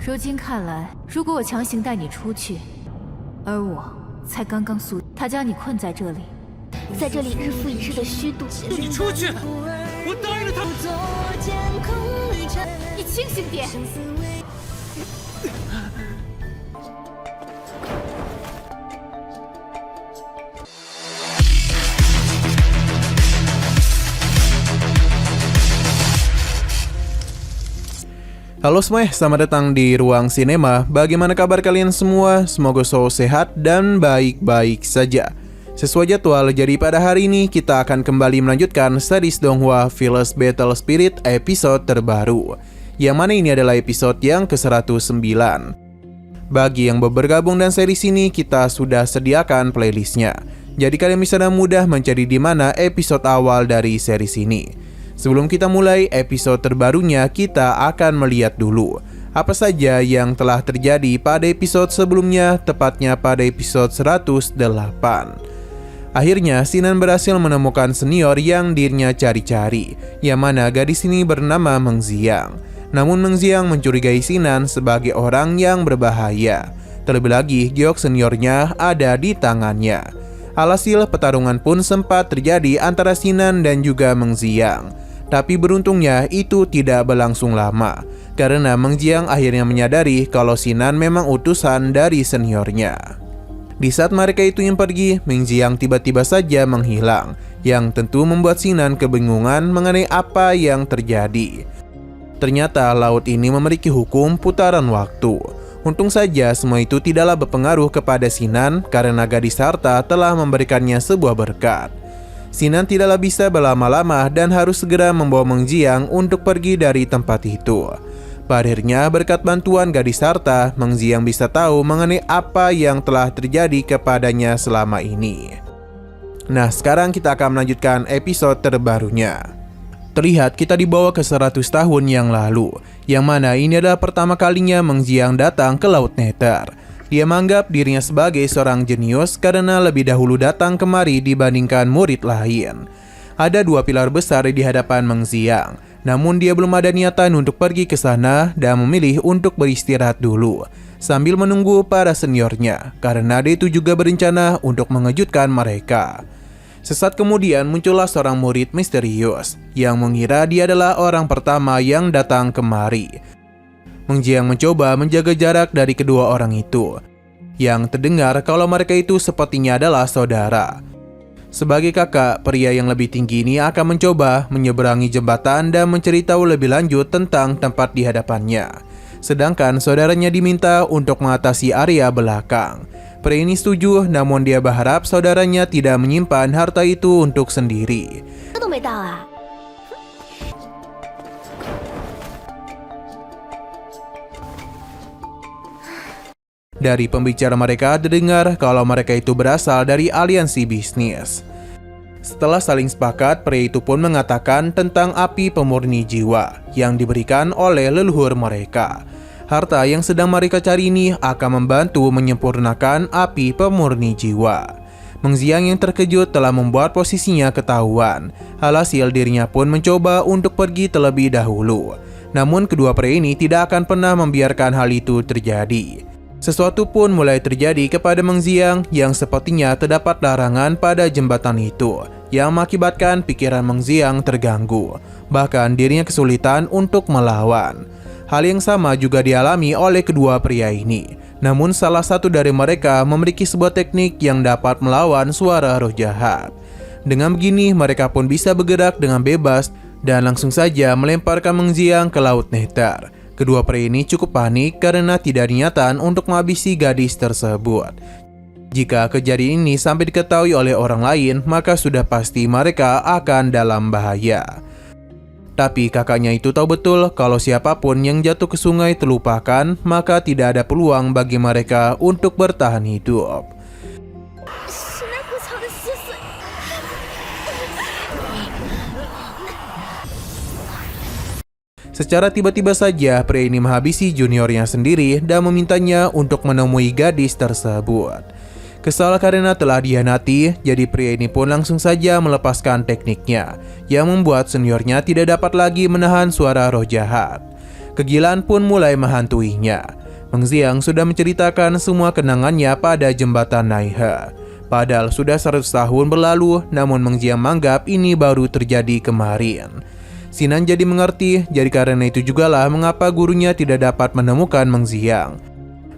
如今看来，如果我强行带你出去，而我才刚刚他将你困在这里，在这里日复一日的虚度。你出去！我答应了他。你清醒点。Halo semuanya, selamat datang di Ruang Sinema. Bagaimana kabar kalian semua? Semoga selalu sehat dan baik-baik saja. Sesuai jadwal, jadi pada hari ini kita akan kembali melanjutkan series Donghua Village Battle Spirit episode terbaru, yang mana ini adalah episode yang ke-109. Bagi yang baru bergabung dan series ini, kita sudah sediakan playlistnya, jadi kalian bisa dengan mudah mencari di mana episode awal dari series ini. Sebelum kita mulai episode terbarunya, kita akan melihat dulu apa saja yang telah terjadi pada episode sebelumnya, tepatnya pada episode 108. Akhirnya, Sinan berhasil menemukan senior yang dirinya cari-cari, yang mana gadis ini bernama Meng Xiang. Namun Meng Xiang mencurigai Sinan sebagai orang yang berbahaya. Terlebih lagi, giok seniornya ada di tangannya. Alhasil, pertarungan pun sempat terjadi antara Sinan dan juga Meng Xiang. Tapi beruntungnya itu tidak berlangsung lama, karena Meng Xiang akhirnya menyadari kalau Sinan memang utusan dari seniornya. Di saat mereka itu yang pergi, Meng Xiang tiba-tiba saja menghilang, yang tentu membuat Sinan kebingungan mengenai apa yang terjadi. Ternyata laut ini memiliki hukum putaran waktu. Untung saja semua itu tidaklah berpengaruh kepada Sinan karena gadis harta telah memberikannya sebuah berkat. Sinan tidaklah bisa berlama-lama dan harus segera membawa Meng Xiang untuk pergi dari tempat itu. Pada akhirnya, berkat bantuan gadis harta, Meng Xiang bisa tahu mengenai apa yang telah terjadi kepadanya selama ini. Nah, sekarang kita akan melanjutkan episode terbarunya. Terlihat kita dibawa ke 100 tahun yang lalu, yang mana ini adalah pertama kalinya Meng Xiang datang ke Laut Nether. Dia menganggap dirinya sebagai seorang jenius karena lebih dahulu datang kemari dibandingkan murid lain. Ada dua pilar besar di hadapan Meng Xiang, namun dia belum ada niatan untuk pergi ke sana dan memilih untuk beristirahat dulu, sambil menunggu para seniornya, karena dia itu juga berencana untuk mengejutkan mereka. Sesaat kemudian muncullah seorang murid misterius yang mengira dia adalah orang pertama yang datang kemari. Meng Xiang mencoba menjaga jarak dari kedua orang itu, yang terdengar kalau mereka itu sepertinya adalah saudara. Sebagai kakak, pria yang lebih tinggi ini akan mencoba menyeberangi jembatan dan menceritakan lebih lanjut tentang tempat di hadapannya. Sedangkan saudaranya diminta untuk mengatasi area belakang. Pria ini setuju, namun dia berharap saudaranya tidak menyimpan harta itu untuk sendiri. Dari pembicara mereka terdengar kalau mereka itu berasal dari aliansi bisnis. Setelah saling sepakat, pria itu pun mengatakan tentang api pemurni jiwa yang diberikan oleh leluhur mereka. Harta yang sedang mereka cari ini akan membantu menyempurnakan api pemurni jiwa. Meng Xiang yang terkejut telah membuat posisinya ketahuan. Alhasil dirinya pun mencoba untuk pergi terlebih dahulu. Namun kedua pria ini tidak akan pernah membiarkan hal itu terjadi. Sesuatu pun mulai terjadi kepada Meng Xiang yang sepertinya terdapat larangan pada jembatan itu, yang mengakibatkan pikiran Meng Xiang terganggu. Bahkan dirinya kesulitan untuk melawan. Hal yang sama juga dialami oleh kedua pria ini. Namun salah satu dari mereka memiliki sebuah teknik yang dapat melawan suara roh jahat. Dengan begini mereka pun bisa bergerak dengan bebas dan langsung saja melemparkan Meng Xiang ke Laut Nether. Kedua pria ini cukup panik karena tidak ada niatan untuk menghabisi gadis tersebut. Jika kejadian ini sampai diketahui oleh orang lain, maka sudah pasti mereka akan dalam bahaya. Tapi kakaknya itu tahu betul kalau siapapun yang jatuh ke sungai terlupakan, maka tidak ada peluang bagi mereka untuk bertahan hidup. Secara tiba-tiba saja, pria ini menghabisi juniornya sendiri dan memintanya untuk menemui gadis tersebut. Kesal karena telah dihianati, jadi pria ini pun langsung saja melepaskan tekniknya, yang membuat seniornya tidak dapat lagi menahan suara roh jahat. Kegilaan pun mulai menghantuinya. Meng Xiang sudah menceritakan semua kenangannya pada jembatan Naihe. Padahal sudah 100 tahun berlalu, namun Meng Xiang menganggap ini baru terjadi kemarin. Sinan jadi mengerti, jadi karena itu jugalah mengapa gurunya tidak dapat menemukan Meng Xiang.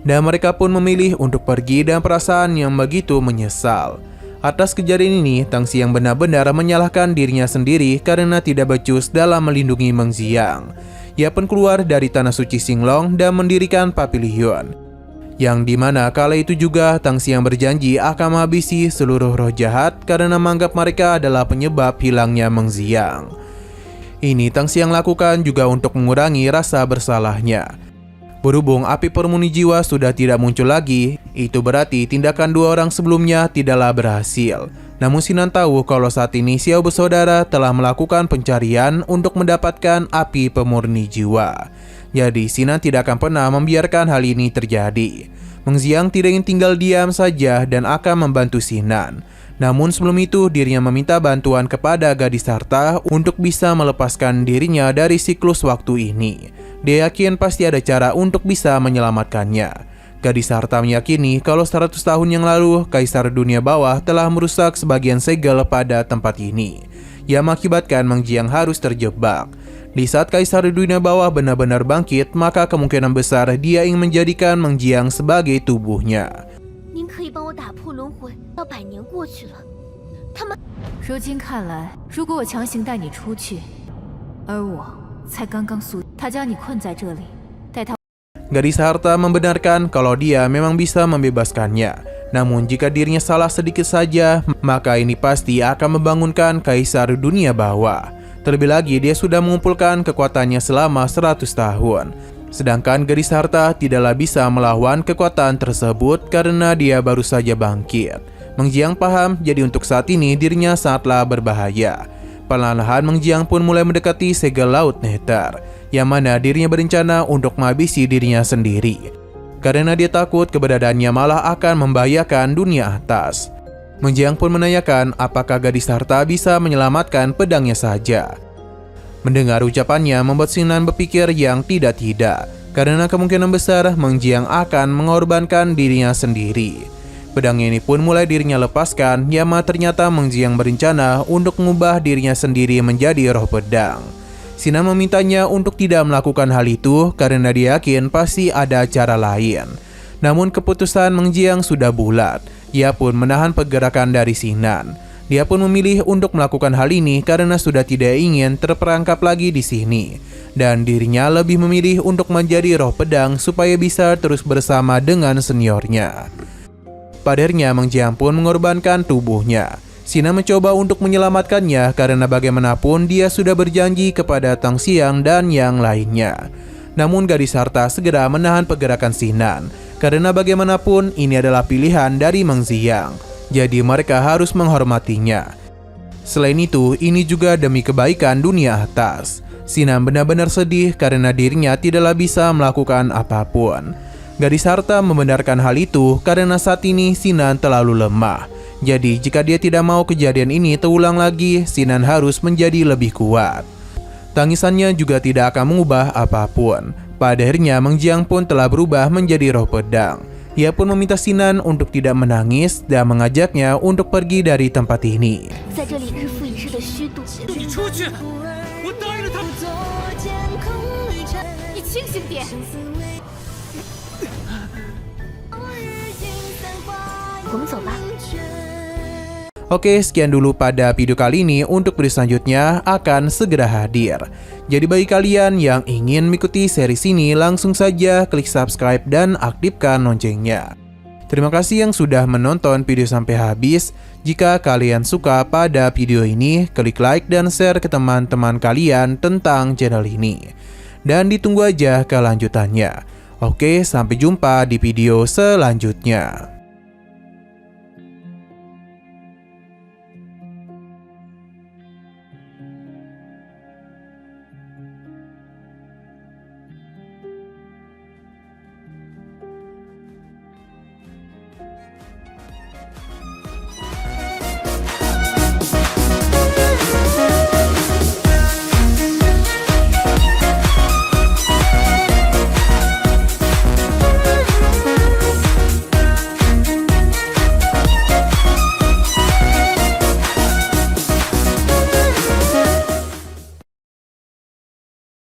Dan mereka pun memilih untuk pergi dengan perasaan yang begitu menyesal. Atas kejadian ini, Tang Xiang benar-benar menyalahkan dirinya sendiri karena tidak becus dalam melindungi Meng Xiang. Ia pun keluar dari tanah suci Xinglong dan mendirikan pavilion. Yang dimana kala itu juga Tang Xiang berjanji akan menghabisi seluruh roh jahat karena menganggap mereka adalah penyebab hilangnya Meng Xiang. Ini Tang Xiang lakukan juga untuk mengurangi rasa bersalahnya. Berhubung api permuni jiwa sudah tidak muncul lagi, itu berarti tindakan dua orang sebelumnya tidaklah berhasil. Namun Sinan tahu kalau saat ini Xiao bersaudara telah melakukan pencarian untuk mendapatkan api pemurni jiwa. Jadi Sinan tidak akan pernah membiarkan hal ini terjadi. Meng Xiang tidak ingin tinggal diam saja dan akan membantu Sinan. Namun sebelum itu dirinya meminta bantuan kepada gadis harta untuk bisa melepaskan dirinya dari siklus waktu ini. Dia yakin pasti ada cara untuk bisa menyelamatkannya. Gadis harta meyakini kalau 100 tahun yang lalu Kaisar Dunia Bawah telah merusak sebagian segel pada tempat ini, yang mengakibatkan Meng Xiang harus terjebak. Di saat Kaisar Dunia Bawah benar-benar bangkit, maka kemungkinan besar dia ingin menjadikan Meng Xiang sebagai tubuhnya. 您可以帮我打破轮回，到100年过去了，他们如今看来，如果我强行带你出去，而我才刚刚苏，他将你困在这里，带他。 Gadis harta membenarkan kalau dia memang bisa membebaskannya. Namun jika dirinya salah sedikit saja, maka ini pasti akan membangunkan Kaisar Dunia Bawah. Terlebih lagi dia sudah mengumpulkan kekuatannya selama 100 tahun. Sedangkan gadis harta tidaklah bisa melawan kekuatan tersebut karena dia baru saja bangkit. Meng Xiang paham, jadi untuk saat ini dirinya sangatlah berbahaya. Perlahan-lahan Meng Xiang pun mulai mendekati segel laut Nether, yang mana dirinya berencana untuk menghabisi dirinya sendiri. Karena dia takut keberadaannya malah akan membahayakan dunia atas. Meng Xiang pun menanyakan apakah gadis harta bisa menyelamatkan pedangnya saja. Mendengar ucapannya membuat Sinan berpikir yang tidak-tidak, karena kemungkinan besar Meng Xiang akan mengorbankan dirinya sendiri. Pedang ini pun mulai dirinya lepaskan, Yama ternyata Meng Xiang berencana untuk mengubah dirinya sendiri menjadi roh pedang. Sinan memintanya untuk tidak melakukan hal itu karena dia yakin pasti ada cara lain. Namun keputusan Meng Xiang sudah bulat, ia pun menahan pergerakan dari Sinan. Dia pun memilih untuk melakukan hal ini karena sudah tidak ingin terperangkap lagi di sini. Dan dirinya lebih memilih untuk menjadi roh pedang supaya bisa terus bersama dengan seniornya. Pada akhirnya Meng Xiang pun mengorbankan tubuhnya. Sinan mencoba untuk menyelamatkannya karena bagaimanapun dia sudah berjanji kepada Tang Xiang dan yang lainnya. Namun gadis harta segera menahan pergerakan Sinan karena bagaimanapun ini adalah pilihan dari Meng Xiang. Jadi mereka harus menghormatinya. Selain itu, ini juga demi kebaikan dunia atas. Sinan benar-benar sedih karena dirinya tidaklah bisa melakukan apapun. Gadis harta membenarkan hal itu karena saat ini Sinan terlalu lemah. Jadi jika dia tidak mau kejadian ini terulang lagi, Sinan harus menjadi lebih kuat. Tangisannya juga tidak akan mengubah apapun. Pada akhirnya Meng Xiang pun telah berubah menjadi roh pedang. Ia pun meminta Sinan untuk tidak menangis dan mengajaknya untuk pergi dari tempat ini. 在这里日复一日的虚度，你出去！我答应了他们。你清醒点！ 我们走吧。 Oke, sekian dulu pada video kali ini. Untuk video selanjutnya akan segera hadir. Jadi bagi kalian yang ingin mengikuti series ini, langsung saja klik subscribe dan aktifkan loncengnya. Terima kasih yang sudah menonton video sampai habis. Jika kalian suka pada video ini, klik like dan share ke teman-teman kalian tentang channel ini. Dan ditunggu aja kelanjutannya. Oke, sampai jumpa di video selanjutnya.